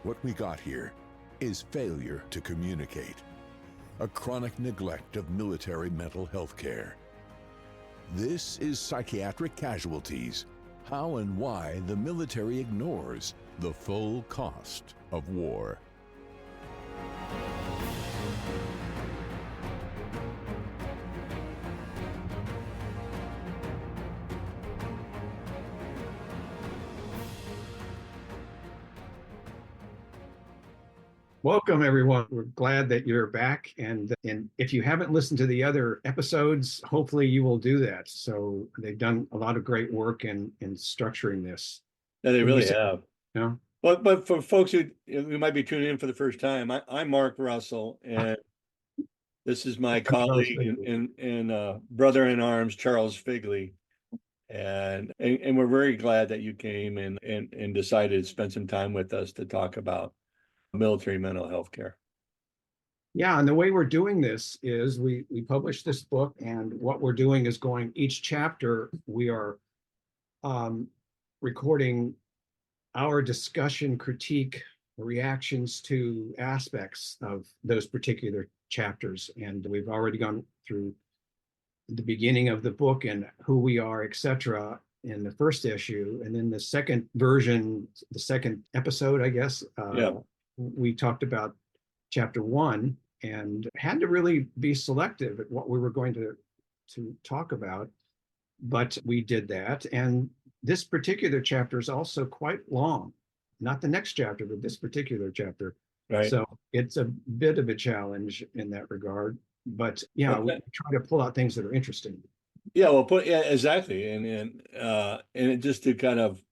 What we got here is failure to communicate, a chronic neglect of military mental health care. This is Psychiatric Casualties, how and why the military ignores the full cost of war. Welcome, everyone. We're glad that you're back. And if you haven't listened to the other episodes, hopefully you will do that. So they've done a lot of great work in structuring this. Yeah, they really have. Yeah. But for folks who might be tuning in for the first time, I'm Mark Russell, and this is my colleague and brother in arms, Charles Figley. And we're very glad that you came and decided to spend some time with us to talk about military mental health care. Yeah, and the way we're doing this is we publish this book, and what we're doing is going each chapter, we are recording our discussion, critique, reactions to aspects of those particular chapters. And we've already gone through the beginning of the book and who we are, etc., in the first issue. And then the second version, the second episode, I guess, we talked about chapter 1 and had to really be selective at what we were going to talk about. But we did that. And this particular chapter is also quite long, not the next chapter, but this particular chapter. Right. So it's a bit of a challenge in that regard. But yeah, we try to pull out things that are interesting. Yeah, well, exactly. And it just to kind of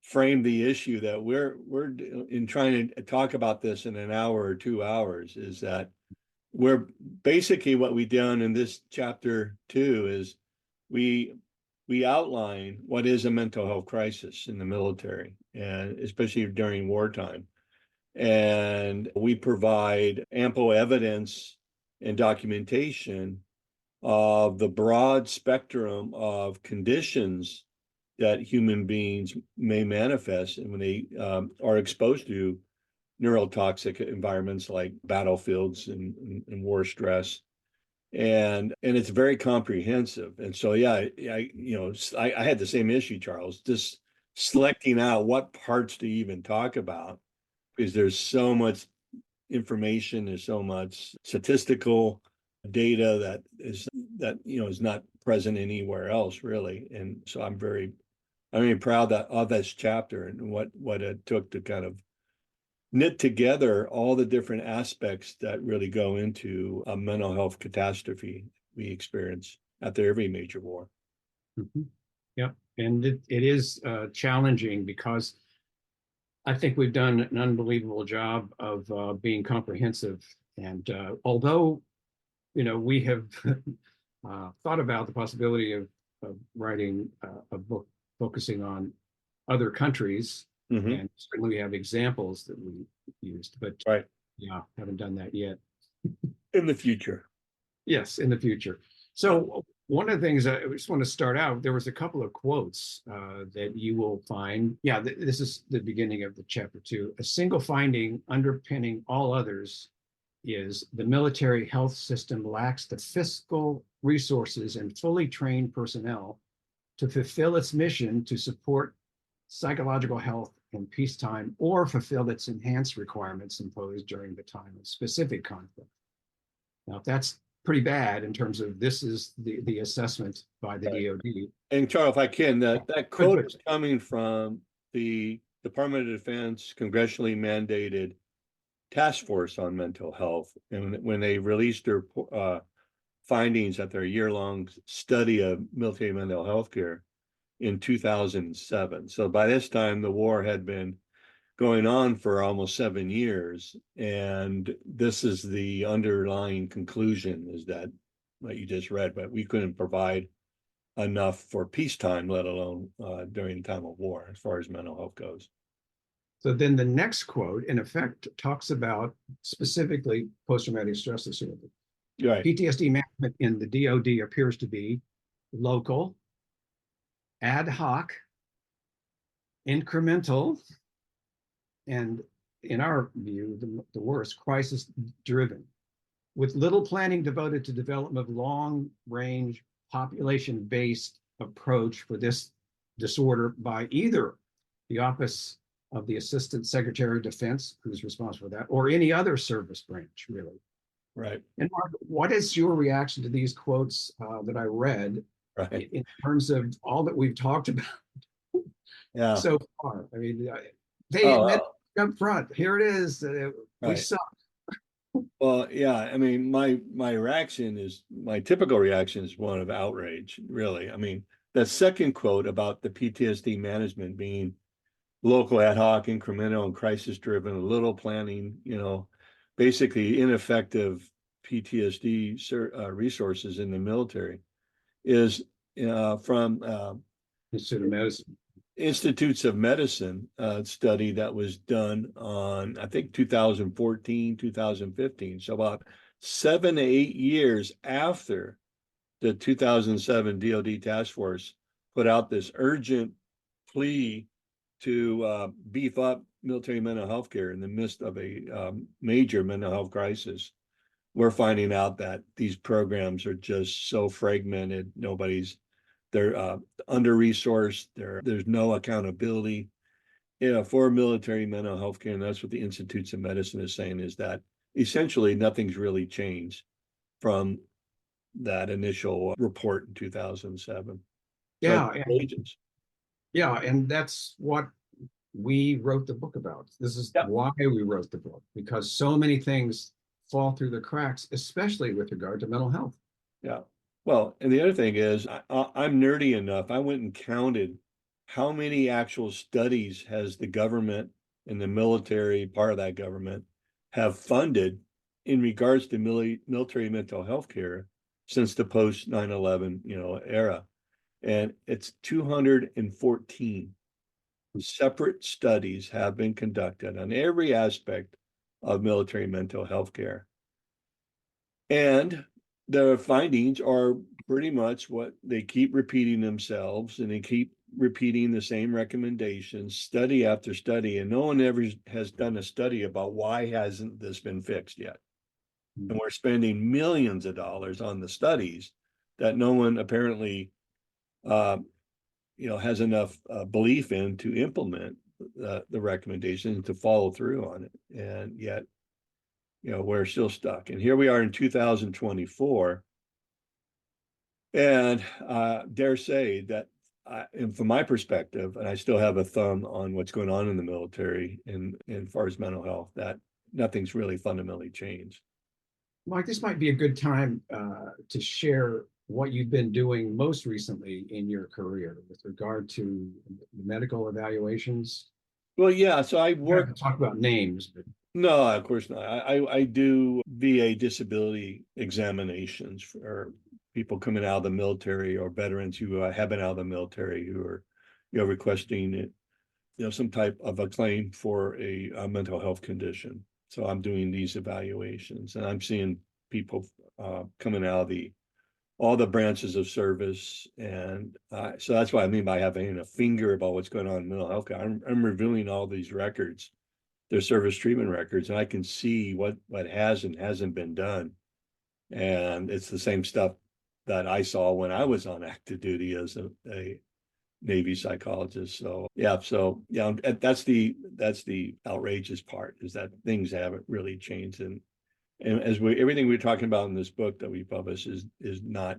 frame the issue that we're in trying to talk about this in an hour or 2 hours is that we're basically what we done in this chapter 2 is we outline what is a mental health crisis in the military, and especially during wartime. And we provide ample evidence and documentation of the broad spectrum of conditions that human beings may manifest when they are exposed to neurotoxic environments like battlefields and war stress. And it's very comprehensive. And so, I had the same issue, Charles, just selecting out what parts to even talk about, because there's so much information, there's so much statistical data that is not present anywhere else, really. And so I'm very proud of this chapter and what it took to kind of knit together all the different aspects that really go into a mental health catastrophe we experience after every major war. Mm-hmm. Yeah, and it is challenging because I think we've done an unbelievable job of being comprehensive. And although, we have thought about the possibility of writing a book focusing on other countries, and certainly we have examples that we used, but haven't done that yet. In the future. Yes, in the future. So one of the things I just want to start out, there was a couple of quotes that you will find. Yeah, this is the beginning of the chapter 2. A single finding underpinning all others is the military health system lacks the fiscal resources and fully trained personnel to fulfill its mission to support psychological health in peacetime or fulfill its enhanced requirements imposed during the time of specific conflict. Now, that's pretty bad in terms of this is the assessment by the DOD. And Charles, if I can, that quote is coming from the Department of Defense congressionally mandated task force on mental health. And when they released their findings at their year-long study of military mental health care in 2007. So by this time, the war had been going on for almost 7 years. And this is the underlying conclusion, is that what you just read, but we couldn't provide enough for peacetime, let alone during the time of war, as far as mental health goes. So then the next quote, in effect, talks about specifically post-traumatic stress disorder. Right. PTSD management in the DOD appears to be local, ad hoc, incremental, and in our view, the worst, crisis driven, with little planning devoted to development of long-range population-based approach for this disorder by either the Office of the Assistant Secretary of Defense, who's responsible for that, or any other service branch, really. Right. And Mark, what is your reaction to these quotes that I read Right. in terms of all that we've talked about Yeah. so far? I mean, they Oh, admit up front, here it is, we right. suck. Well, yeah, I mean, my typical reaction is one of outrage, really. I mean, that second quote about the PTSD management being local, ad hoc, incremental, and crisis driven, little planning, basically ineffective PTSD resources in the military is from Institute of Medicine. Institutes of Medicine study that was done on, I think, 2014, 2015. So about 7 to 8 years after the 2007 DoD task force put out this urgent plea to beef up military mental health care in the midst of a major mental health crisis. We're finding out that these programs are just so fragmented. They're under-resourced. There's no accountability for military mental health care. And that's what the Institutes of Medicine is saying, is that essentially nothing's really changed from that initial report in 2007. Yeah, and that's what we wrote the book about. This is why we wrote the book, because so many things fall through the cracks, especially with regard to mental health. Yeah. Well, and the other thing is, I'm nerdy enough. I went and counted how many actual studies has the government and the military, part of that government, have funded in regards to military mental health care since the post 9/11, era. And it's 214 separate studies have been conducted on every aspect of military mental health care. And the findings are pretty much what they keep repeating themselves, and they keep repeating the same recommendations study after study, and no one ever has done a study about why hasn't this been fixed yet. And we're spending millions of dollars on the studies that no one apparently has enough belief in to implement the recommendations, to follow through on it. And yet we're still stuck. And here we are in 2024. And dare say that, and from my perspective, and I still have a thumb on what's going on in the military in far as mental health, that nothing's really fundamentally changed. Mike, this might be a good time to share what you've been doing most recently in your career with regard to medical evaluations. Well, yeah, so I work. Talk about names, but No, of course not. I do VA disability examinations for people coming out of the military, or veterans who have been out of the military, who are, requesting some type of a claim for a mental health condition. So I'm doing these evaluations, and I'm seeing people coming out of all the branches of service. And so that's what I mean by having a finger about what's going on in mental health care. I'm reviewing all these records, their service treatment records, and I can see what has and hasn't been done. And it's the same stuff that I saw when I was on active duty as a Navy psychologist. So that's the outrageous part, is that things haven't really changed. And as everything we're talking about in this book that we publish is not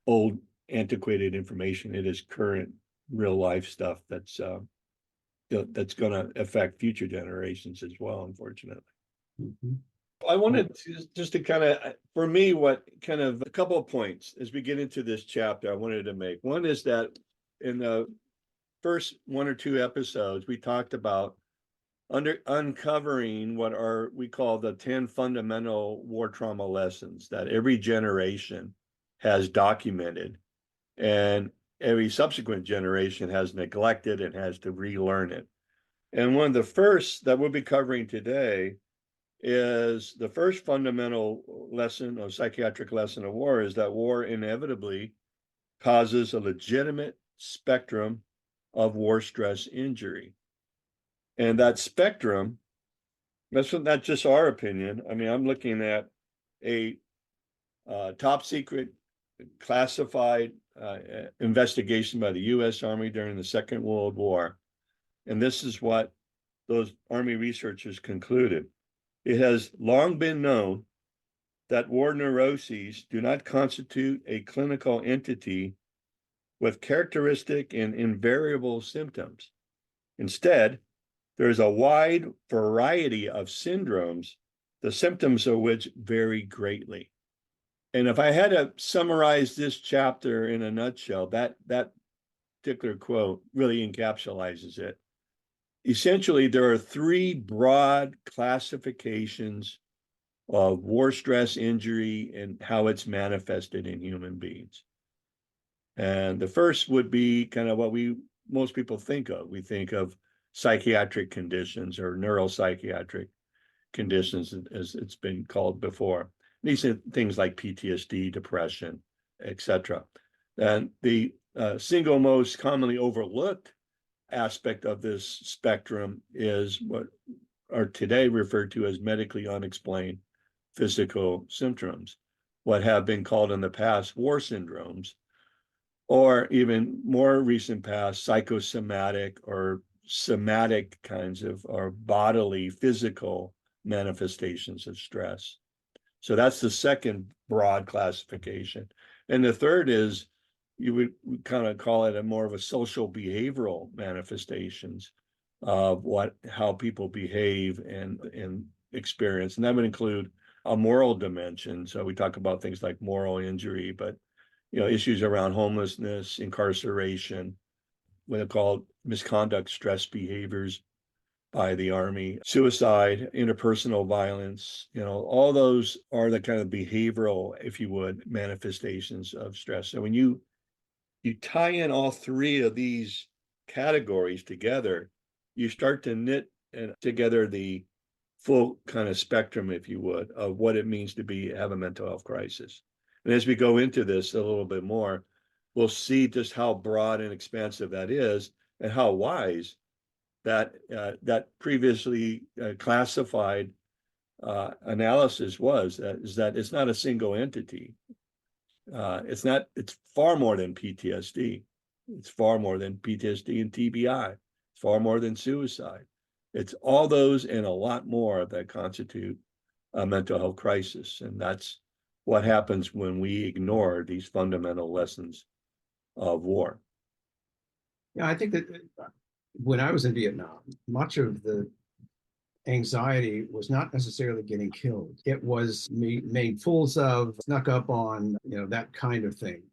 old, antiquated information. It is current, real life stuff that's going to affect future generations as well, unfortunately. Mm-hmm. I wanted just to kind of, for me, a couple of points as we get into this chapter I wanted to make. One is that in the first 1 or 2 episodes, we talked about uncovering what we call the 10 fundamental war trauma lessons that every generation has documented, and every subsequent generation has neglected and has to relearn it. And one of the first that we'll be covering today is the first fundamental lesson, or psychiatric lesson of war, is that war inevitably causes a legitimate spectrum of war stress injury. And that spectrum That's just our opinion. I mean, I'm looking at a top secret classified investigation by the U.S. Army during the Second World War. And this is what those Army researchers concluded. It has long been known that war neuroses do not constitute a clinical entity with characteristic and invariable symptoms. Instead, there is a wide variety of syndromes, the symptoms of which vary greatly. And if I had to summarize this chapter in a nutshell, that particular quote really encapsulates it. Essentially, there are three broad classifications of war stress injury and how it's manifested in human beings. And the first would be kind of what most people think of. We think of psychiatric conditions or neuropsychiatric conditions, as it's been called before. These are things like PTSD, depression, etc. And the single most commonly overlooked aspect of this spectrum is what are today referred to as medically unexplained physical symptoms, what have been called in the past war syndromes, or even more recent past psychosomatic or somatic kinds of or bodily physical manifestations of stress. So that's the second broad classification. And the third is you would kind of call it a more of a social behavioral manifestations of how people behave and experience. And that would include a moral dimension. So we talk about things like moral injury, but issues around homelessness, incarceration, what are called misconduct stress behaviors by the Army, suicide, interpersonal violence, all those are the kind of behavioral, if you would, manifestations of stress. So when you tie in all three of these categories together, you start to knit together the full kind of spectrum, if you would, of what it means to have a mental health crisis. And as we go into this a little bit more, we'll see just how broad and expansive that is and how wise that previously classified analysis was. Is that it's not a single entity. It's far more than PTSD. It's far more than PTSD and TBI. It's far more than suicide. It's all those and a lot more that constitute a mental health crisis. And that's what happens when we ignore these fundamental lessons of war. Yeah, I think that when I was in Vietnam, much of the anxiety was not necessarily getting killed. It was made fools of, snuck up on, that kind of thing.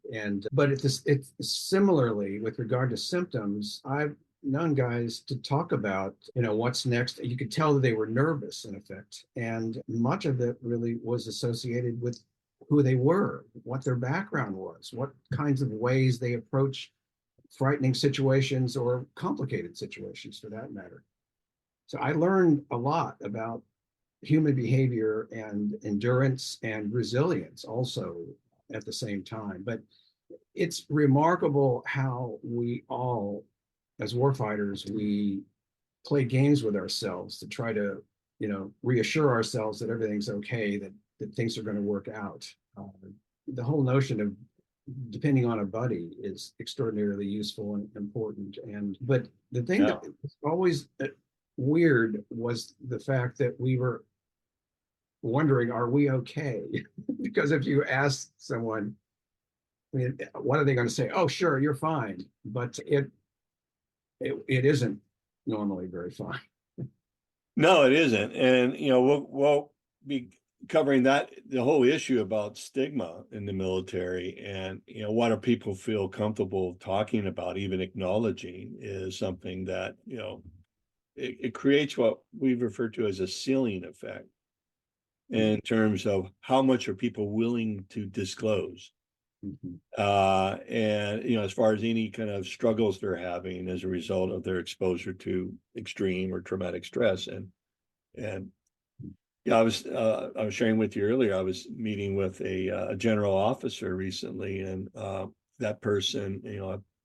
But it's similarly with regard to symptoms, I've known guys to talk about, what's next. You could tell that they were nervous in effect. And much of it really was associated with who they were, what their background was, what kinds of ways they approach frightening situations or complicated situations for that matter. So I learned a lot about human behavior and endurance and resilience also at the same time. But it's remarkable how we all, as warfighters, we play games with ourselves to try to, reassure ourselves that everything's okay, that things are going to work out. The whole notion of depending on a buddy is extraordinarily useful and important. But the thing that was always weird was the fact that we were wondering, are we okay? Because if you ask someone, what are they going to say? Oh, sure, you're fine. But it isn't normally very fine. No, it isn't. And, we'll be covering the whole issue about stigma in the military and, what do people feel comfortable talking about, even acknowledging, is something that, it creates what we refer to as a ceiling effect in terms of how much are people willing to disclose. Mm-hmm. And, as far as any kind of struggles they're having as a result of their exposure to extreme or traumatic stress. And I was sharing with you earlier, I was meeting with a general officer recently, and that person,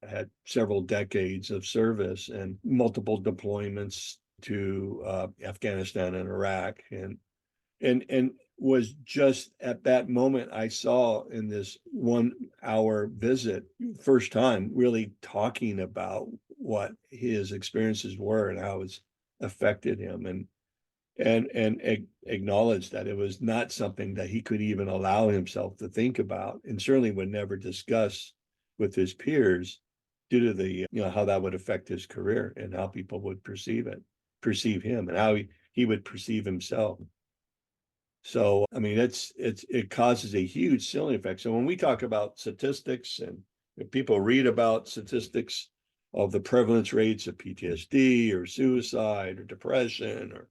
had several decades of service and multiple deployments to Afghanistan and Iraq, and was just at that moment I saw in this 1 hour visit, first time really talking about what his experiences were and how it's affected him, and acknowledged that it was not something that he could even allow himself to think about, and certainly would never discuss with his peers, due to the how that would affect his career and how people would perceive him, and how he would perceive himself. So, I mean, it causes a huge ceiling effect. So when we talk about statistics, and if people read about statistics of the prevalence rates of PTSD or suicide or depression or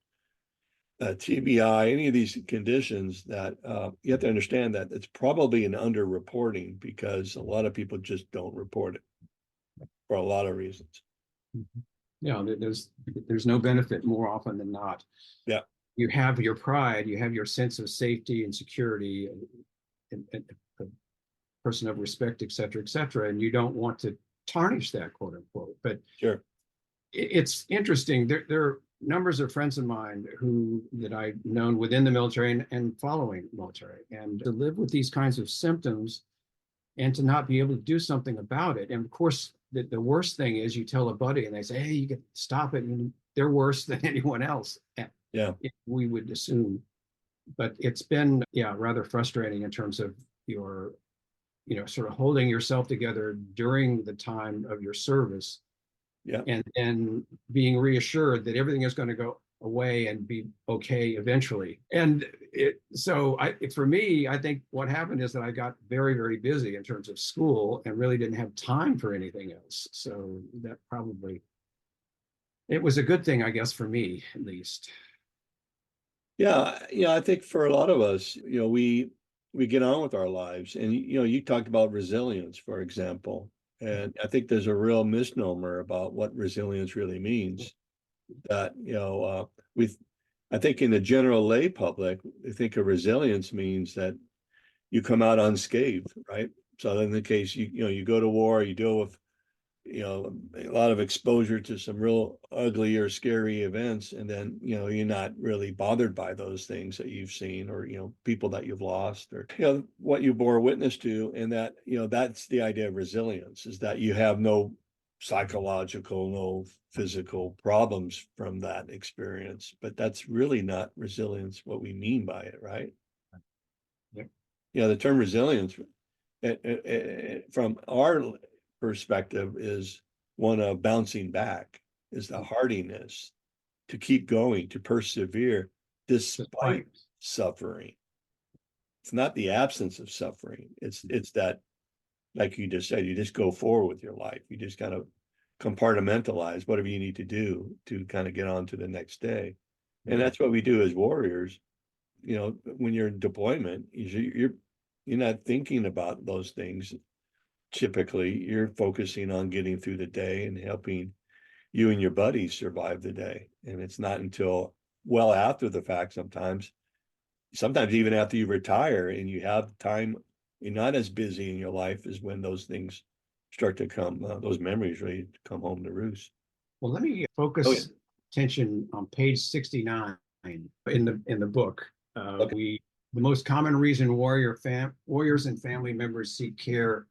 TBI, any of these conditions, that you have to understand that it's probably an underreporting, because a lot of people just don't report it for a lot of reasons. Yeah, there's no benefit more often than not. Yeah. You have your pride, you have your sense of safety and security, and a person of respect, et cetera, and you don't want to tarnish that, quote unquote. But sure, it's interesting. There are numbers of friends of mine that I've known within the military and following military, and to live with these kinds of symptoms and to not be able to do something about it. And of course, the worst thing is you tell a buddy and they say, hey, you can stop it. And they're worse than anyone else. yeah, we would assume. But it's been, rather frustrating in terms of your, sort of holding yourself together during the time of your service. Yeah. And then being reassured that everything is going to go away and be okay eventually. And for me, I think what happened is that I got very, very busy in terms of school and really didn't have time for anything else. So that it was a good thing, I guess, for me, at least. Yeah, I think for a lot of us, we get on with our lives, and you talked about resilience, for example, and I think there's a real misnomer about what resilience really means. That I think in the general lay public, I think of resilience means that you come out unscathed, right? So in the case you go to war, you deal with a lot of exposure to some real ugly or scary events, and then you're not really bothered by those things that you've seen, or people that you've lost, or what you bore witness to. And that that's the idea of resilience, is that you have no psychological, no physical problems from that experience. But that's really not resilience, what we mean by it, right? Yep. The term resilience, from our perspective, is one of bouncing back, is the hardiness to keep going, to persevere despite suffering. It's not the absence of suffering. It's that, like you just said, you just go forward with your life. You just kind of compartmentalize whatever you need to do to kind of get on to the next day. And that's what we do as warriors. When you're in deployment, you're not thinking about those things. Typically, you're focusing on getting through the day and helping you and your buddies survive the day. And it's not until well after the fact, sometimes even after you retire and you have time, you're not as busy in your life, is when those things start to come, those memories really come home to roost. Well, let me focus attention on page 69 in the book. The most common reason warriors and family members seek care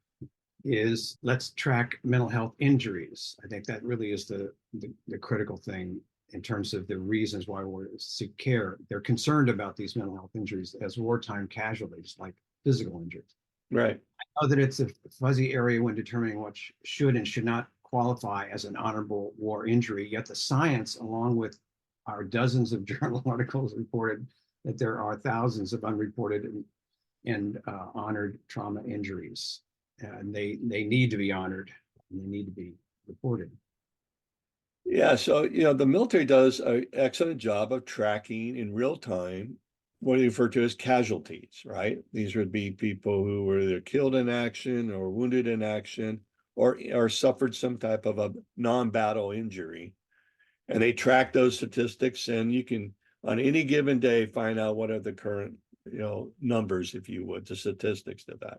is, let's track mental health injuries. I think that really is the critical thing in terms of the reasons why warriors seek care. They're concerned about these mental health injuries as wartime casualties, like physical injuries. Right. I know that it's a fuzzy area when determining what should and should not qualify as an honorable war injury, yet the science, along with our dozens of journal articles, reported that there are thousands of unreported and honored trauma injuries. And they need to be honored, and they need to be reported. Yeah, so the military does an excellent job of tracking in real time what you refer to as casualties, right? These would be people who were either killed in action or wounded in action, or suffered some type of a non-battle injury. And they track those statistics, and you can, on any given day, find out what are the current numbers, if you would, the statistics to that.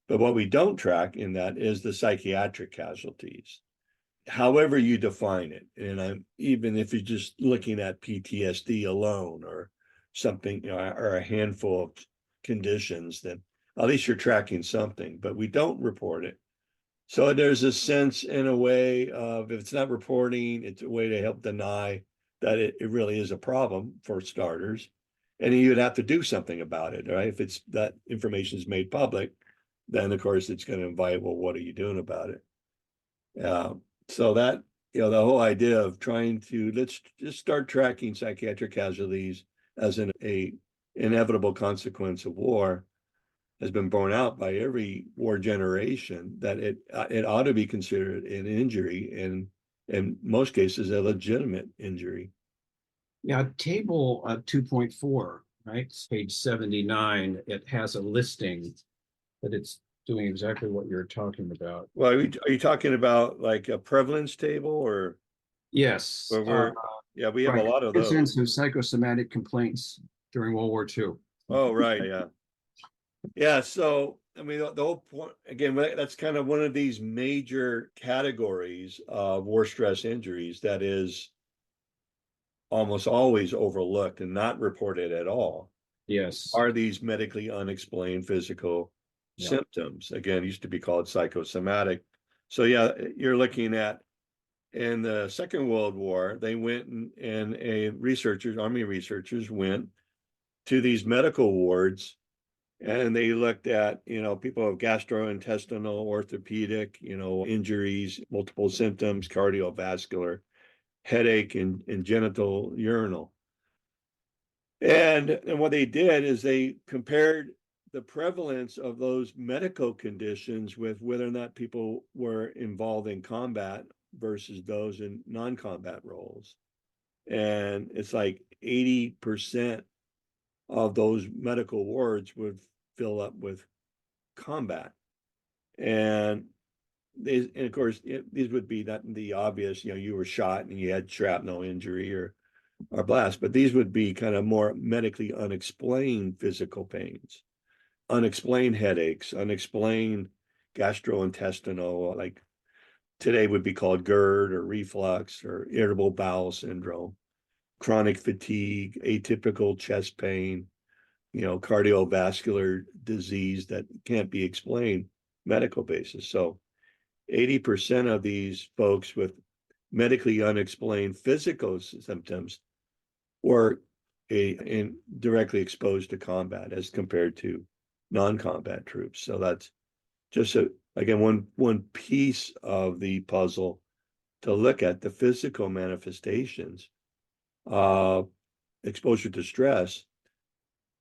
But what we don't track in that is the psychiatric casualties. however you define it, and even if you're just looking at PTSD alone or something, or a handful of conditions, then at least you're tracking something, but we don't report it. So there's a sense, in a way, of if it's not reporting, it's a way to help deny that it really is a problem, for starters. And you'd have to do something about it, right? If it's that information is made public, then of course it's going to invite, well, what are you doing about it? So that, the whole idea of trying to, let's just start tracking psychiatric casualties as a inevitable consequence of war, has been borne out by every war generation, that it ought to be considered an injury, and in most cases a legitimate injury. Yeah, table 2.4, right? It's page 79. It has a listing, but it's doing exactly what you're talking about. Well, are you talking about like a prevalence table, or Yes. yeah, we have Right. a lot of those. Incidents of psychosomatic complaints during World War II. Oh, right. Yeah. Yeah. So, I mean, the whole point, again, that's kind of one of these major categories of war stress injuries that is almost always overlooked and not reported at all. Yes. Are these medically unexplained physical symptoms? Again, it used to be called psychosomatic. So yeah, you're looking at, in the Second World War, they went and Army researchers went to these medical wards, and they looked at, people with gastrointestinal, orthopedic, injuries, multiple symptoms, cardiovascular, headache, and genital urinal. And what they did is they compared the prevalence of those medical conditions with whether or not people were involved in combat versus those in non-combat roles. And it's like 80% of those medical wards would fill up with combat. And of course, these would be not the obvious, you were shot and you had shrapnel injury or blast, but these would be kind of more medically unexplained physical pains, unexplained headaches, unexplained gastrointestinal, like today would be called GERD or reflux or irritable bowel syndrome, chronic fatigue, atypical chest pain, cardiovascular disease that can't be explained medical basis. So 80% of these folks with medically unexplained physical symptoms were directly exposed to combat as compared to non-combat troops. So that's just again one piece of the puzzle to look at the physical manifestations of exposure to stress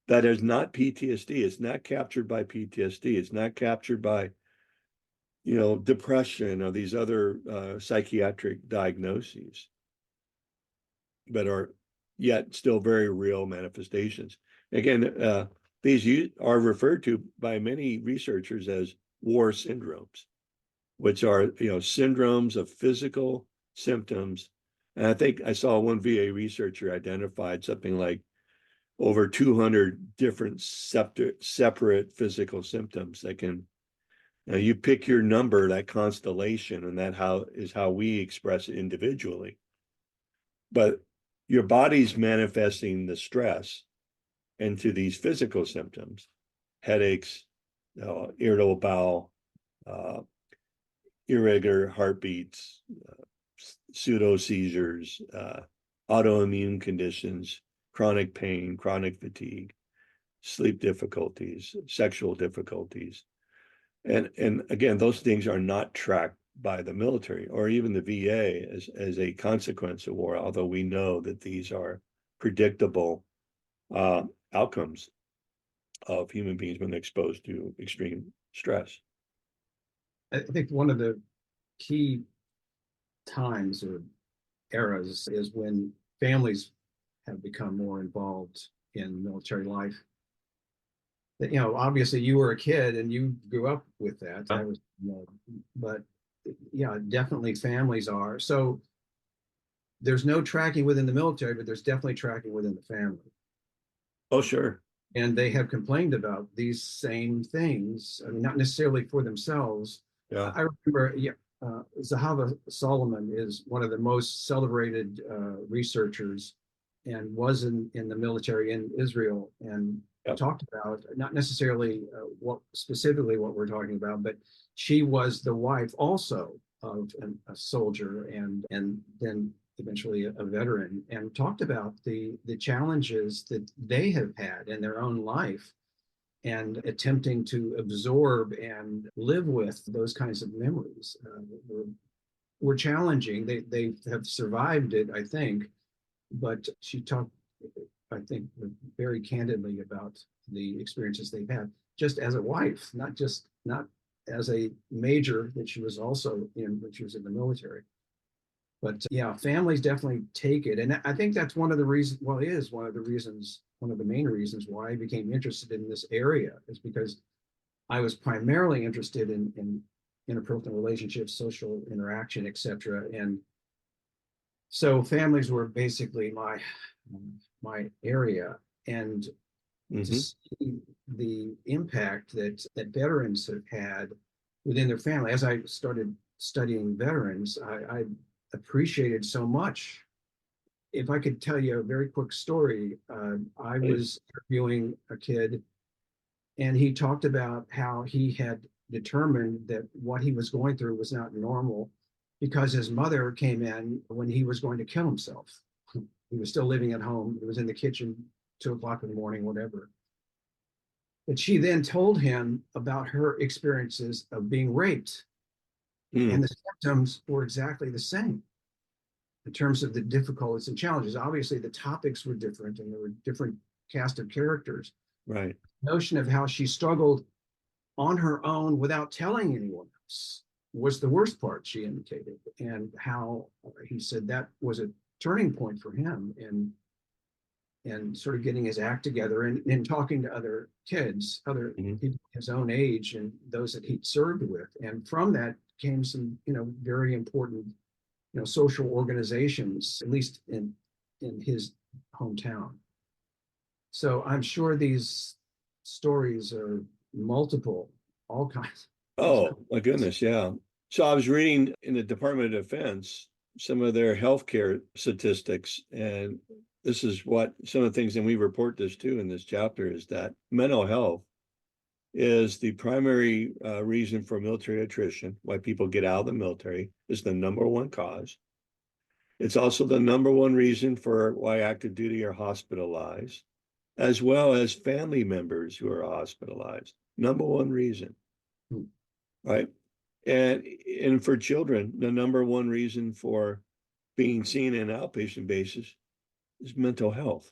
that is not PTSD. It's not captured by PTSD. It's not captured by depression or these other psychiatric diagnoses, but are yet still very real manifestations. Again, these are referred to by many researchers as war syndromes, which are syndromes of physical symptoms. And I think I saw one VA researcher identified something like over 200 different separate physical symptoms that can. Now you pick your number, that constellation, and that is how we express it individually. But your body's manifesting the stress into these physical symptoms, headaches, irritable bowel, irregular heartbeats, pseudo seizures, autoimmune conditions, chronic pain, chronic fatigue, sleep difficulties, sexual difficulties. And again, those things are not tracked by the military or even the VA as a consequence of war, although we know that these are predictable outcomes of human beings when exposed to extreme stress. I think one of the key times or eras is when families have become more involved in military life. That, obviously you were a kid and you grew up with that. I was, but yeah, definitely families are. So there's no tracking within the military, but there's definitely tracking within the family. Oh, sure. And they have complained about these same things. I mean, not necessarily for themselves. Yeah. I remember, Zahava Solomon is one of the most celebrated researchers and was in the military in Israel and Yep. talked about not necessarily what specifically what we're talking about, but she was the wife also of a soldier and then eventually a veteran, and talked about the challenges that they have had in their own life and attempting to absorb and live with those kinds of memories were challenging. They have survived it, I think, but she talked, I think, very candidly about the experiences they've had, just as a wife, not as a major that she was also in when she was in the military. But yeah, families definitely take it, and I think that's one of the reasons. Well, it is one of the reasons, one of the main reasons why I became interested in this area, is because I was primarily interested in interpersonal relationships, social interaction, etc. And so families were basically my area, and to see the impact that veterans have had within their family. As I started studying veterans, I appreciated so much. If I could tell you a very quick story, I was interviewing a kid, and he talked about how he had determined that what he was going through was not normal because his mother came in when he was going to kill himself. He was still living at home. He was in the kitchen, 2 o'clock in the morning, whatever. But she then told him about her experiences of being raped. And the symptoms were exactly the same in terms of the difficulties and challenges. Obviously, the topics were different and there were different cast of characters. Right. The notion of how she struggled on her own without telling anyone else was the worst part, she indicated, and how he said that was a turning point for him and sort of getting his act together and talking to other kids, other people his own age and those that he'd served with. And from that came some, very important, social organizations, at least in his hometown. So I'm sure these stories are multiple, all kinds. Oh, my goodness. Yeah. So I was reading in the Department of Defense some of their healthcare statistics, and this is what some of the things, and we report this too in this chapter, is that mental health is the primary reason for military attrition, why people get out of the military, is the number one cause. It's also the number one reason for why active duty are hospitalized, as well as family members who are hospitalized. Number one reason, right? And for children, the number one reason for being seen in an outpatient basis is mental health.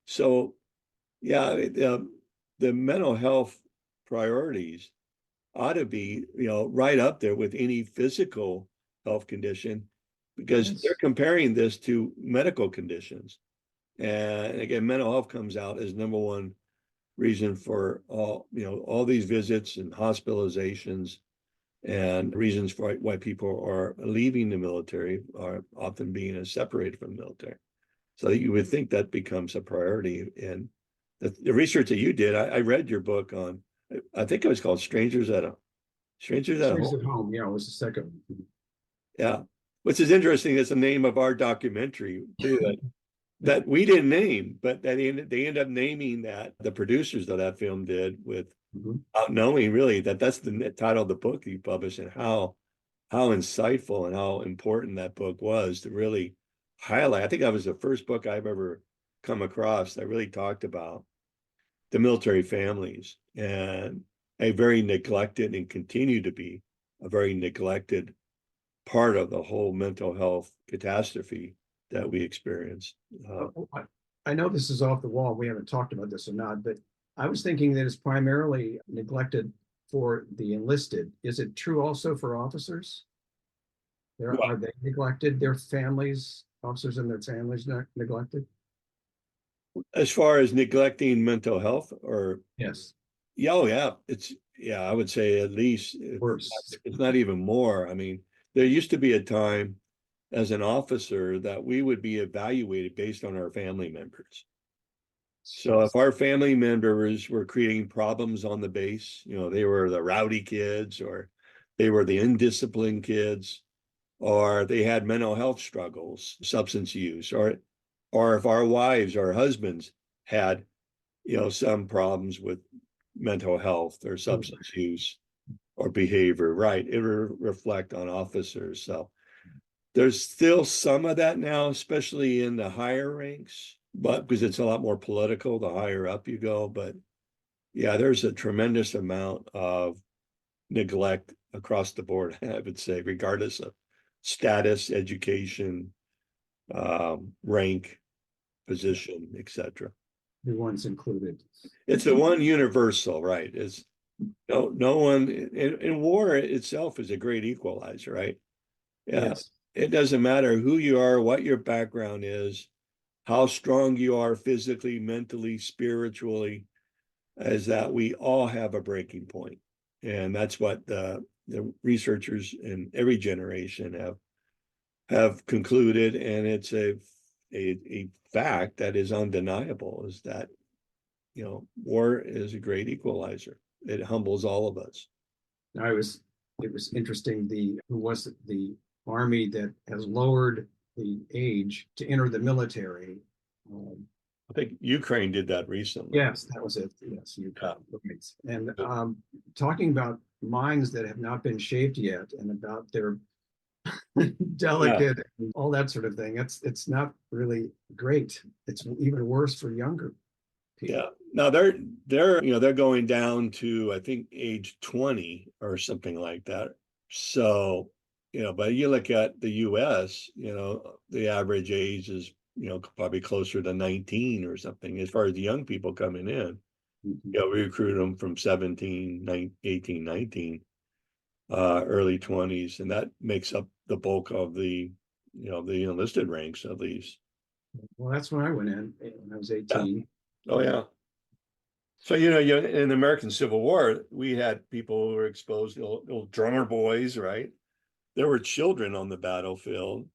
So, yeah, the mental health priorities ought to be, right up there with any physical health condition, because they're comparing this to medical conditions. And again, mental health comes out as number one reason for all these visits and hospitalizations, and reasons for why people are leaving the military are often being separated from the military. So you would think that becomes a priority. And the research that you did, I read your book on, I think it was called Strangers at Home. Yeah, it was the second. Yeah, which is interesting. It's the name of our documentary too, that we didn't name, but that they end up naming that, the producers of that film did, without knowing really that's the title of the book you published, and how insightful and how important that book was to really highlight. I think that was the first book I've ever come across that really talked about the military families, and a very neglected, and continue to be a very neglected part of the whole mental health catastrophe that we experience. I know this is off the wall. We haven't talked about this or not, but I was thinking that it's primarily neglected for the enlisted. Is it true also for officers? Are they neglected? Their families, officers and their families, neglected? As far as neglecting mental health, or yes, I would say at least worse. It's not even more. I mean, there used to be a time as an officer that we would be evaluated based on our family members. So if our family members were creating problems on the base, they were the rowdy kids, or they were the undisciplined kids, or they had mental health struggles, substance use, or if our wives or husbands had, some problems with mental health or substance use or behavior, right? It will reflect on officers. So there's still some of that now, especially in the higher ranks, but because it's a lot more political the higher up you go. But yeah, there's a tremendous amount of neglect across the board, I would say, regardless of status, education, rank, position, etc. Everyone's included. It's the one universal, right? Is no one in war itself is a great equalizer, right? Yeah. Yes. It doesn't matter who you are, what your background is, how strong you are physically, mentally, spiritually, is that we all have a breaking point. And that's what the researchers in every generation have concluded. And it's a fact that is undeniable, is that, war is a great equalizer. It humbles all of us. It was interesting. Who was it? The Army that has lowered the age to enter the military. I think Ukraine did that recently. Yes, that was it. Yes, Ukraine. Yeah. And talking about minds that have not been shaped yet, and about their delicate and all that sort of thing. It's not really great. It's even worse for younger people. Yeah. Now they're going down to, I think, age 20 or something like that. So, but you look at the US, the average age is, probably closer to 19 or something as far as the young people coming in. Mm-hmm. We recruit them from 17, 18, 19, early 20s, and that makes up the bulk of the enlisted ranks, at least. Well, that's when I went in when I was 18. Yeah. Oh yeah. So in the American Civil War, we had people who were exposed, little drummer boys, right? There were children on the battlefield,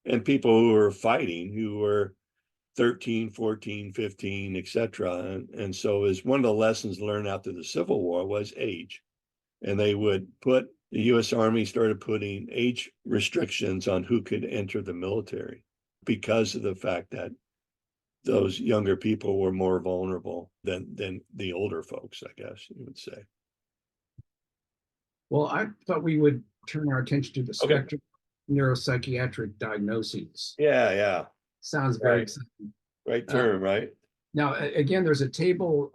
and people who were fighting who were 13, 14, 15, etc. And so as one of the lessons learned after the Civil War was age. And they would the US Army started putting age restrictions on who could enter the military because of the fact that those younger people were more vulnerable than the older folks, I guess you would say. Well, I thought we would turn our attention to the spectrum of neuropsychiatric diagnoses. Yeah. Sounds very exciting. Right term, right? Now, again, there's a table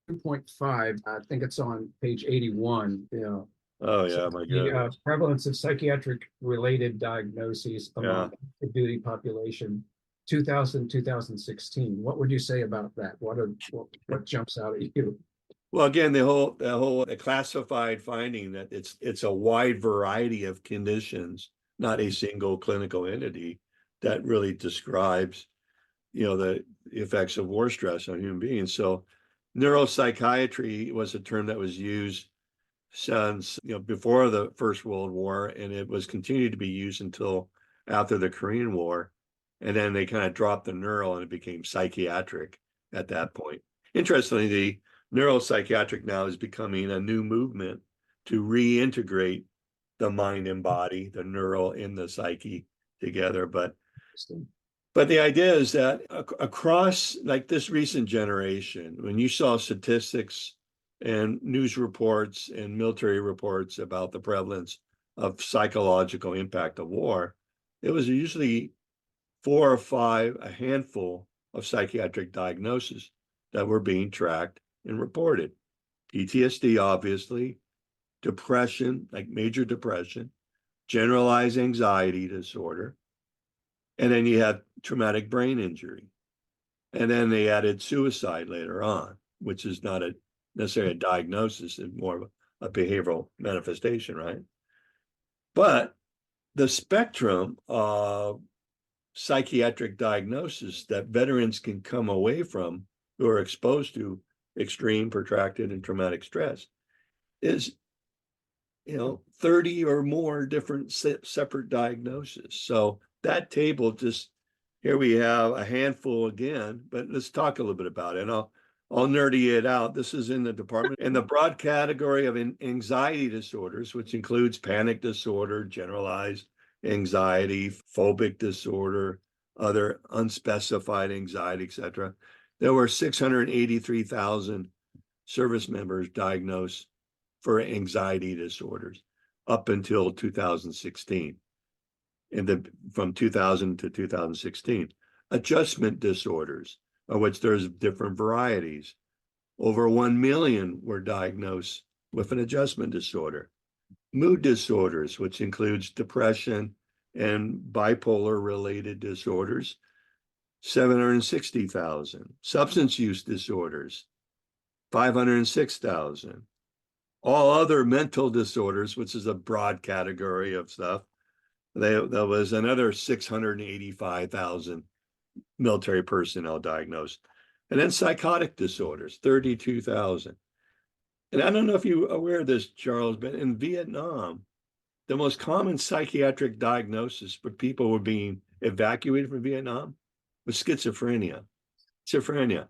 2.5. I think it's on page 81. Oh yeah, my goodness. The prevalence of psychiatric related diagnoses among the duty population, 2016. What would you say about that? What jumps out at you? Well, again, the whole classified finding that it's a wide variety of conditions, not a single clinical entity, that really describes, the effects of war stress on human beings. So neuropsychiatry was a term that was used since, before the First World War, and it was continued to be used until after the Korean War. And then they kind of dropped the neural and it became psychiatric at that point. Interestingly, the neuropsychiatric now is becoming a new movement to reintegrate the mind and body, the neural in the psyche together. But the idea is that across, like, this recent generation, when you saw statistics and news reports and military reports about the prevalence of psychological impact of war, it was usually 4 or 5, a handful of psychiatric diagnoses that were being tracked and reported. PTSD, obviously, depression, like major depression, generalized anxiety disorder, and then you have traumatic brain injury. And then they added suicide later on, which is not necessarily a diagnosis, it's more of a behavioral manifestation, right? But the spectrum of psychiatric diagnosis that veterans can come away from who are exposed to extreme, protracted, and traumatic stress is, 30 or more different separate diagnoses. So that table, just here we have a handful again, but let's talk a little bit about it. And I'll nerdy it out. This is in the department in the broad category of anxiety disorders, which includes panic disorder, generalized anxiety, phobic disorder, other unspecified anxiety, etc. There were 683,000 service members diagnosed for anxiety disorders up until 2016, and from 2000 to 2016. Adjustment disorders, of which there's different varieties. Over 1 million were diagnosed with an adjustment disorder. Mood disorders, which includes depression and bipolar related disorders, 760,000. Substance use disorders, 506,000. All other mental disorders, which is a broad category of stuff, there was another 685,000 military personnel diagnosed. And then psychotic disorders, 32,000. And I don't know if you're aware of this, Charles, but in Vietnam, the most common psychiatric diagnosis for people who were being evacuated from Vietnam was schizophrenia. Schizophrenia.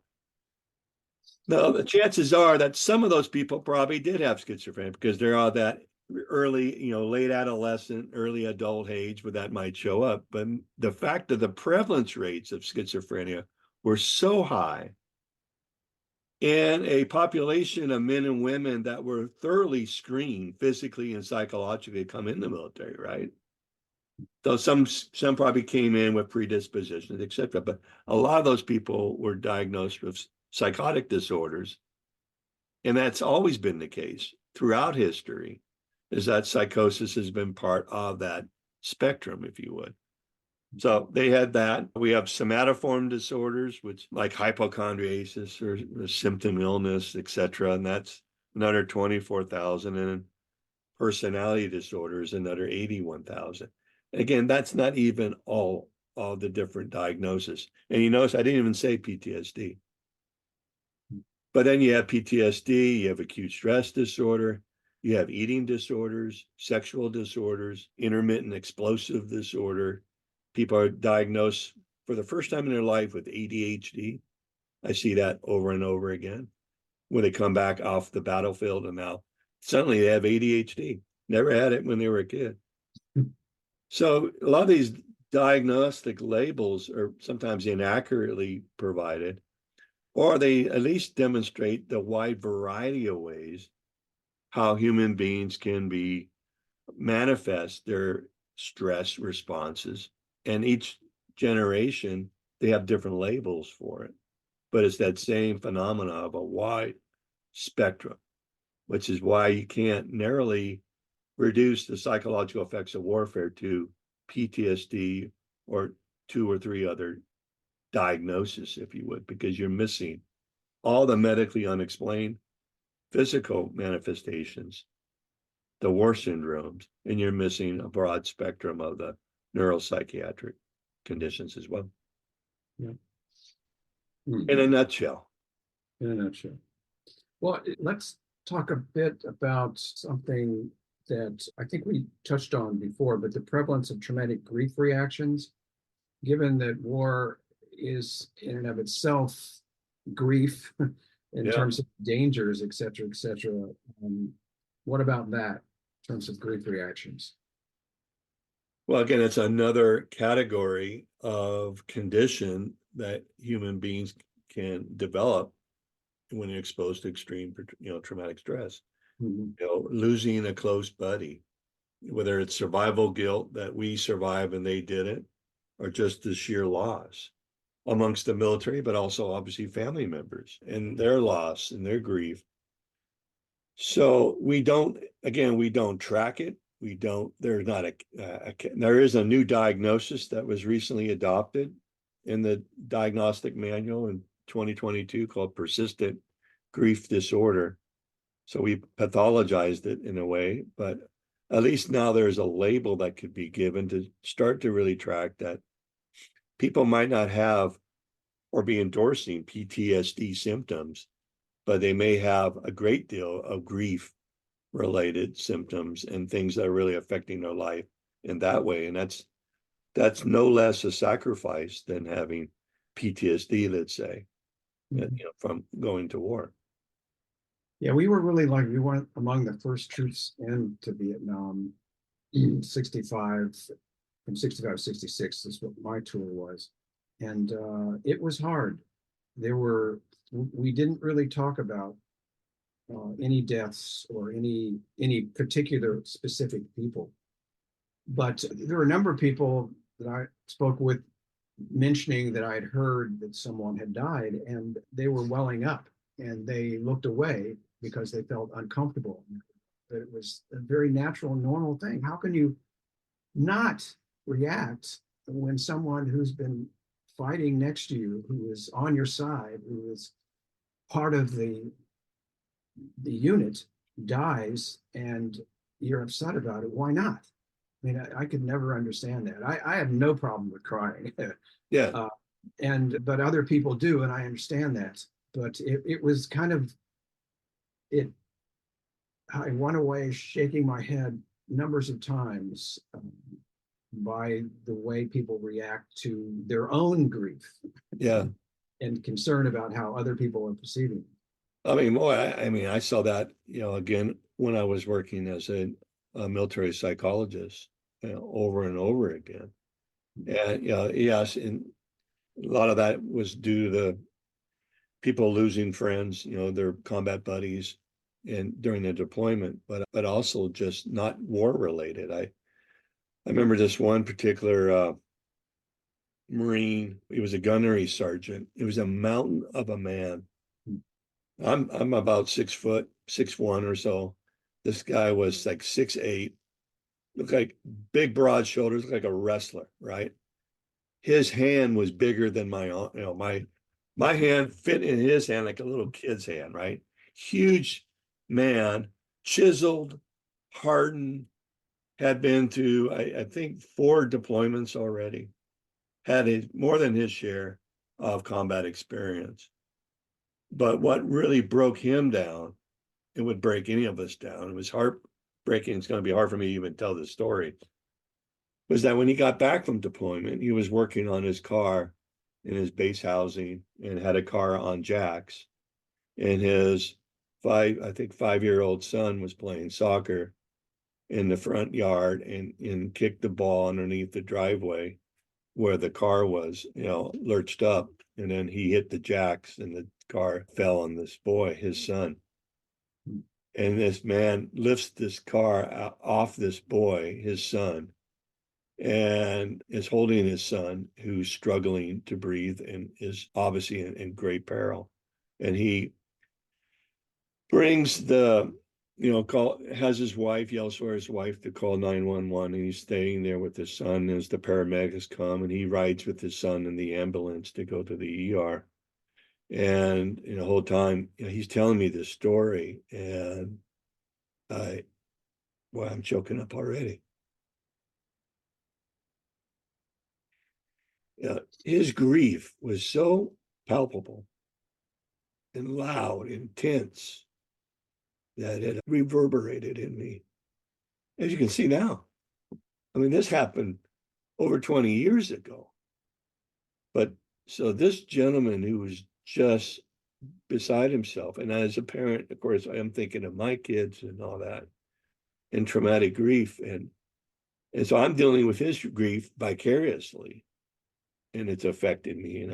Now, the chances are that some of those people probably did have schizophrenia because they're all that early, late adolescent, early adult age where that might show up. But the fact that the prevalence rates of schizophrenia were so high, and a population of men and women that were thoroughly screened physically and psychologically to come in the military, right? Though some probably came in with predispositions, etc. But a lot of those people were diagnosed with psychotic disorders. And that's always been the case throughout history, is that psychosis has been part of that spectrum, if you would. So they had that. We have somatoform disorders, which like hypochondriasis or symptom illness, etc. And that's another 24,000. And personality disorders, another 81,000. Again, that's not even all the different diagnoses. And you notice I didn't even say PTSD. But then you have PTSD, you have acute stress disorder, you have eating disorders, sexual disorders, intermittent explosive disorder. People are diagnosed for the first time in their life with ADHD. I see that over and over again when they come back off the battlefield, and now suddenly they have ADHD. Never had it when they were a kid. So a lot of these diagnostic labels are sometimes inaccurately provided, or they at least demonstrate the wide variety of ways how human beings can manifest their stress responses. And each generation, they have different labels for it. But it's that same phenomena of a wide spectrum, which is why you can't narrowly reduce the psychological effects of warfare to PTSD or 2 or 3 other diagnoses, if you would, because you're missing all the medically unexplained physical manifestations, the war syndromes, and you're missing a broad spectrum of the neuropsychiatric conditions as well. Yeah. In a nutshell. In a nutshell. Well, let's talk a bit about something that I think we touched on before, but the prevalence of traumatic grief reactions, given that war is in and of itself grief in terms of dangers, et cetera, et cetera. What about that in terms of grief reactions? Well, again, it's another category of condition that human beings can develop when they're exposed to extreme, traumatic stress. Losing a close buddy, whether it's survival guilt that we survived and they didn't, or just the sheer loss amongst the military, but also obviously family members and their loss and their grief. So we don't track it. There is a new diagnosis that was recently adopted in the diagnostic manual in 2022 called persistent grief disorder. So we pathologized it in a way, but at least now there's a label that could be given to start to really track that people might not have or be endorsing PTSD symptoms, but they may have a great deal of grief related symptoms and things that are really affecting their life in that way. And that's no less a sacrifice than having PTSD, let's say. from going to war. Yeah, we were really lucky. We were among the first troops into Vietnam, 65, from 65 to 66 is what my tour was. And it was hard. We didn't really talk about any deaths or any particular specific people. But there were a number of people that I spoke with mentioning that I'd heard that someone had died, and they were welling up and they looked away because they felt uncomfortable. That it was a very natural, normal thing. How can you not react when someone who's been fighting next to you, who is on your side, who is part of the unit, dies and you're upset about it? Why not? I mean, I could never understand that. I have no problem with crying. Yeah. But other people do, and I understand that. But it was kind of it. I went away shaking my head numbers of times by the way people react to their own grief. Yeah. And concern about how other people are perceiving it. I mean, boy, I saw that, again, when I was working as a military psychologist, over and over again. And, yes, and a lot of that was due to the people losing friends, their combat buddies and during the deployment, but also just not war related. I remember this one particular Marine. He was a gunnery sergeant. It was a mountain of a man. I'm about 6 foot, 6'1" or so. This guy was like 6'8", looked like big, broad shoulders, looked like a wrestler, right? His hand was bigger than my hand fit in his hand like a little kid's hand, right? Huge man, chiseled, hardened, had been to, I think, 4 deployments already, had more than his share of combat experience. But what really broke him down, it would break any of us down, it was heartbreaking, it's going to be hard for me to even tell this story, was that when he got back from deployment, he was working on his car in his base housing and had a car on jacks. And his 5-year-old son was playing soccer in the front yard and kicked the ball underneath the driveway where the car was, lurched up. And then he hit the jacks and the car fell on this boy, his son. And this man lifts this car off this boy, his son, and is holding his son, who's struggling to breathe and is obviously in great peril. And he brings has his wife, yells for his wife to call 911, and he's staying there with his son as the paramedics come, and he rides with his son in the ambulance to go to the ER. And the whole time, he's telling me this story, and I'm choking up already. His grief was so palpable and loud, intense, that it reverberated in me. As you can see now, I mean, this happened over 20 years ago. But so this gentleman who was just beside himself, and as a parent, of course, I am thinking of my kids and all that, and traumatic grief. And so I'm dealing with his grief vicariously, and it's affected me. And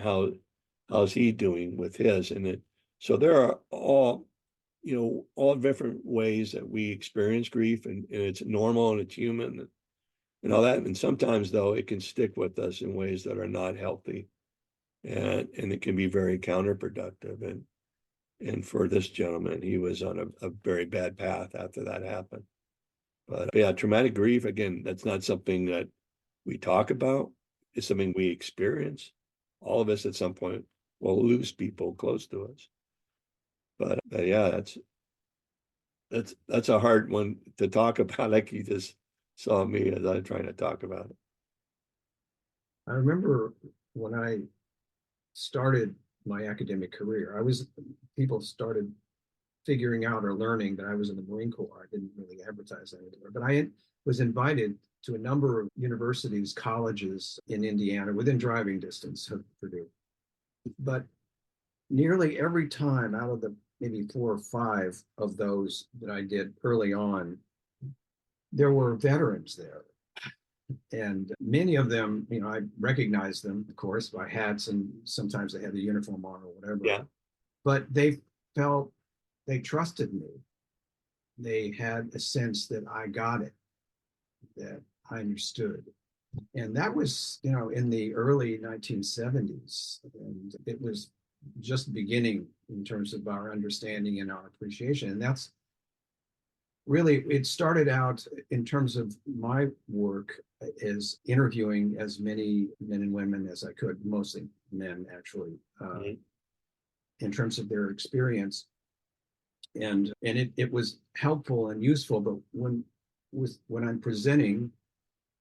how's he doing with his? So there are all different ways that we experience grief, and it's normal and it's human and all that. And sometimes, though, it can stick with us in ways that are not healthy, and it can be very counterproductive. And for this gentleman, he was on a very bad path after that happened. But yeah, traumatic grief, again, that's not something that we talk about. It's something we experience. All of us at some point will lose people close to us. But yeah, that's a hard one to talk about, like you just saw me as I'm trying to talk about it. I remember when I started my academic career, people started figuring out or learning that I was in the Marine Corps. I didn't really advertise that anymore, but I was invited to a number of universities, colleges in Indiana, within driving distance of Purdue. But nearly every time out of the maybe 4 or 5 of those that I did early on, there were veterans there. And many of them, I recognized them, of course, by hats, and sometimes they had the uniform on or whatever. Yeah. But they trusted me. They had a sense that I got it, that I understood. And that was, in the early 1970s. And it was just beginning in terms of our understanding and our appreciation. And that's really, it started out in terms of my work as interviewing as many men and women as I could, mostly men actually, in terms of their experience. And it was helpful and useful, but when I'm presenting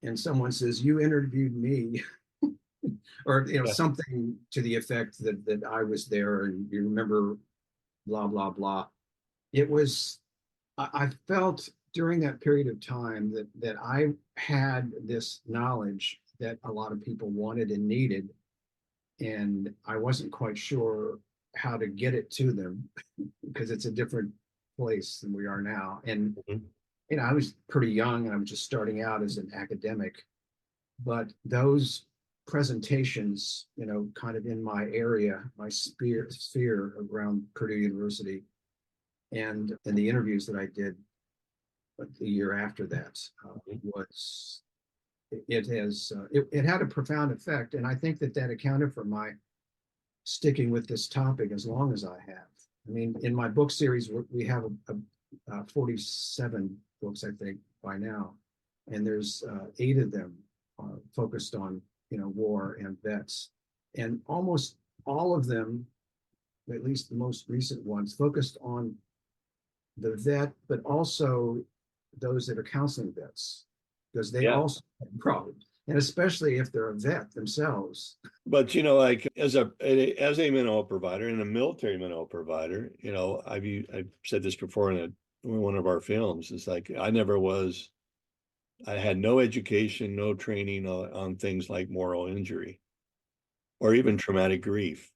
and someone says, "You interviewed me," or something to the effect that I was there and you remember blah blah blah, it was, I felt during that period of time that I had this knowledge that a lot of people wanted and needed, and I wasn't quite sure how to get it to them because it's a different place than we are now. And I was pretty young and I was just starting out as an academic, but those presentations, kind of in my area, my sphere around Purdue University, and the interviews that I did the year after that, was it had a profound effect, and I think that accounted for my sticking with this topic as long as I have. I mean, in my book series, we have 47 books, I think, by now, and there's 8 of them focused on war and vets, and almost all of them, at least the most recent ones, focused on the vet, but also those that are counseling vets, because they also have problems, and especially if they're a vet themselves. But like as a mental health provider and a military mental health provider, I've said this before in one of our films. It's like I had no education, no training on things like moral injury or even traumatic grief.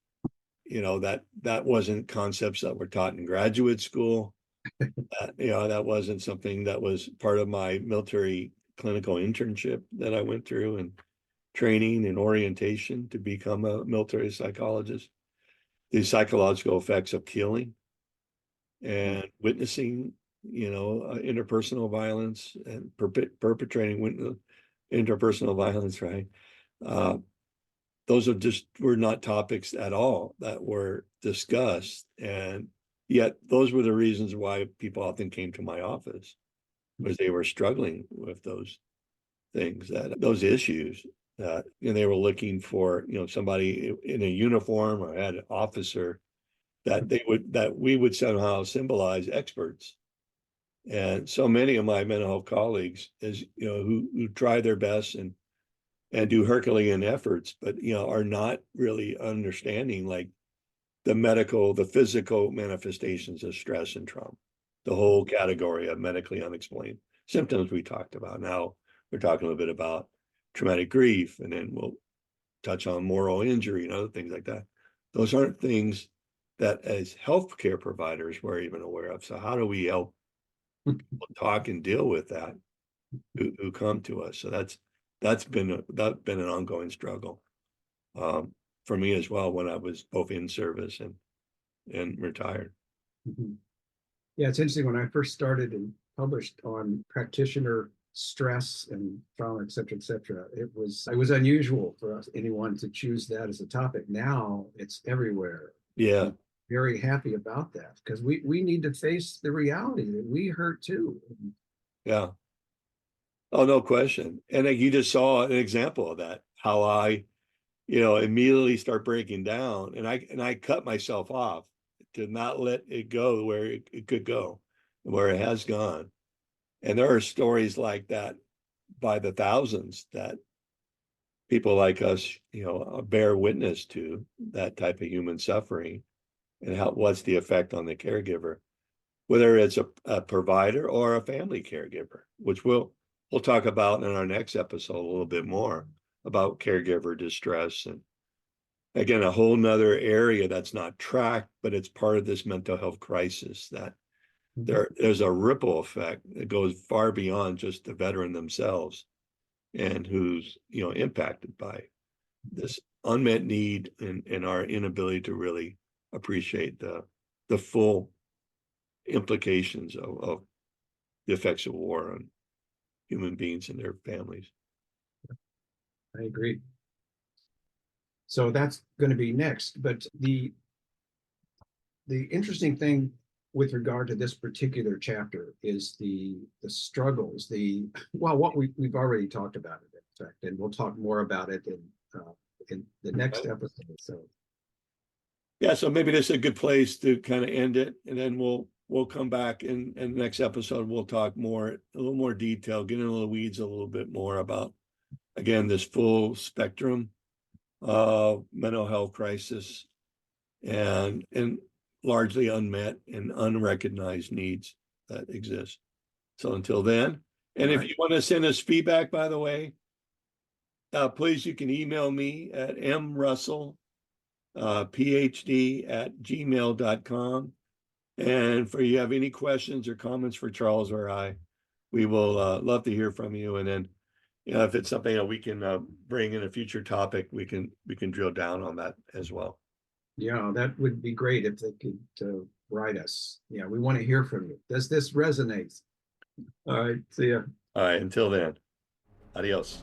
That wasn't concepts that were taught in graduate school. That wasn't something that was part of my military clinical internship that I went through, and training and orientation to become a military psychologist. The psychological effects of killing and witnessing, interpersonal violence and perpetrating interpersonal violence, right? Those were not topics at all that were discussed. And yet those were the reasons why people often came to my office, because they were struggling with those things, those issues, that they were looking for, somebody in a uniform or had an officer that we would somehow symbolize experts. And so many of my mental health colleagues who try their best and do Herculean efforts, but are not really understanding like the physical manifestations of stress and trauma, the whole category of medically unexplained symptoms we talked about. Now we're talking a little bit about traumatic grief, and then we'll touch on moral injury and other things like that. Those aren't things that as healthcare providers we're even aware of. So how do we help people talk and deal with that who come to us? So that's been an ongoing struggle for me as well, when I was both in service and retired. Yeah, it's interesting. When I first started and published on practitioner stress and trauma, et cetera, it was unusual for anyone to choose that as a topic. Now it's everywhere. Yeah. I'm very happy about that, because we need to face the reality that we hurt too. Yeah. Oh, no question. And you just saw an example of that, how I, immediately start breaking down, and I cut myself off to not let it go where it could go, where it has gone. And there are stories like that by the thousands that people like us, bear witness to, that type of human suffering, and what's the effect on the caregiver, whether it's a provider or a family caregiver, which we'll talk about in our next episode a little bit more about caregiver distress again, a whole nother area that's not tracked, but it's part of this mental health crisis that there's a ripple effect that goes far beyond just the veteran themselves and who's, impacted by this unmet need and our inability to really appreciate the full implications of the effects of war on human beings and their families. I agree. So that's going to be next. But the interesting thing with regard to this particular chapter is the struggles, what we've already talked about it, in fact, and we'll talk more about it in the next episode. So yeah, so maybe this is a good place to kind of end it, and then we'll come back in the next episode. We'll talk a little more detail, get into the weeds a little bit more about, again, this full spectrum of mental health crisis and largely unmet and unrecognized needs that exist. So until then, and if you want to send us feedback, by the way, please, you can email me at mrussell, phd@gmail.com. And if you have any questions or comments for Charles or I, we will love to hear from you. And then, if it's something that we can bring in a future topic, we can drill down on that as well. yeah, that would be great if they could write us. Yeah, we want to hear from you. Does this resonate? All right, see ya. All right, until then, adios.